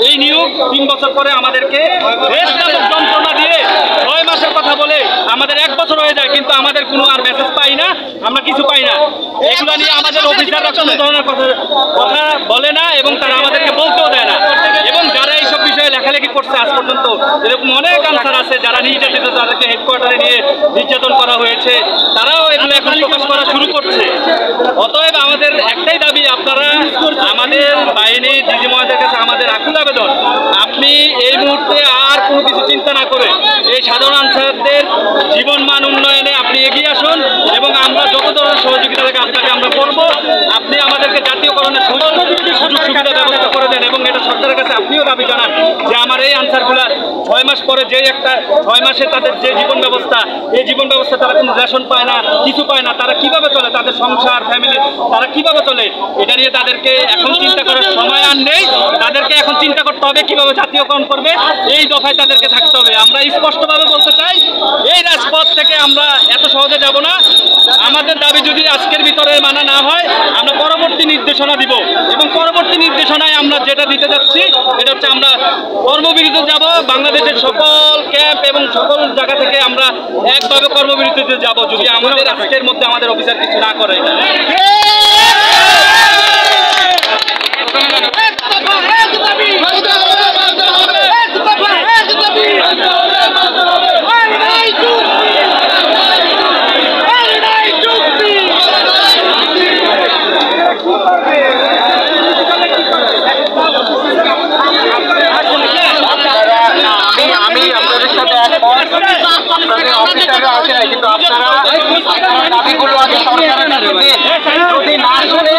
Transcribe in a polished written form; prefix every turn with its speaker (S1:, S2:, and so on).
S1: এই নিয়োগ 3 বছর পরে আমাদেরকে যন্ত্রণা দিয়ে 6 মাসের কথা বলে আমাদের 1 বছর হয়ে যায়, কিন্তু আমাদের কোনো আর মেসেজ পাই না, আমরা কিছু পাই না। এগুলো নিয়ে আমাদের অফিসাররা কোনো ধরনের কথা বলে না এবং তারা আমাদেরকে বলতেও দেয় না। এবং যারা এইসব বিষয়ে লেখালেখি করছে আজ পর্যন্ত, এরকম অনেক আনসার আছে যারা নির্যাতিত, তাদেরকে হেডকোয়ার্টারে নিয়ে নির্যাতন করা হয়েছে, তারাও এগুলো এখন প্রকাশ করা শুরু করছে। অতএব আমাদের একটাই দাবি, আপনারা আমাদের বাহিনী ডিজি মহোদয়ের কাছে আমাদের আকুল আবেদন, আপনি এই মুহূর্তে আর কোনো কিছু চিন্তা না করে এই সাধারণ আনসারদের জীবন মান উন্নয়নে আপনি এগিয়ে আসুন এবং আমরা যত ধরনের সহযোগিতা থাকে আপনাকে আমরা করবো। আপনি আমাদেরকে জাতীয়করণের সুযোগ সুবিধা ব্যবস্থা করে দেন এবং এটা সরকারের কাছে আপনিও দাবি জানান যে আমার এই আনসারগুলা 6 মাস পরে যে একটা 6 মাসে তাদের যে জীবন ব্যবস্থা, এই জীবন ব্যবস্থা তারা কোনো রেশন পায় না, কিছু পায় না, তারা কিভাবে চলে, তাদের সংসার ফ্যামিলি তারা কিভাবে চলে, এটা নিয়ে তাদেরকে এখন চিন্তা করার সময় আর নেই। তাদেরকে এখন চিন্তা করতে হবে কিভাবে জাতীয়করণ করবে, এই দফায় তাদেরকে থাকতে হবে। আমরা স্পষ্টভাবে বলতে চাই, এই রাজপথ থেকে আমরা এত সহজে যাব না। আমাদের দাবি যদি আজকের ভিতরে মানা না হয়, আমরা পরবর্তী নির্দেশনা দিব এবং পরবর্তী নির্দেশনায় আমরা যেটা দিতে যাচ্ছি এটা হচ্ছে আমরা কর্মবিরতিতে যাব। বাংলাদেশের সকল ক্যাম্প এবং সকল জায়গা থেকে আমরা একভাবে কর্মবিরতিতে যাব যদি আমাদের আজকের মধ্যে আমাদের অফিসার কিছু না করে।
S2: কিন্তু আপনারা দাবিগুলো আগে সরকারের কাছে যদি না শুনে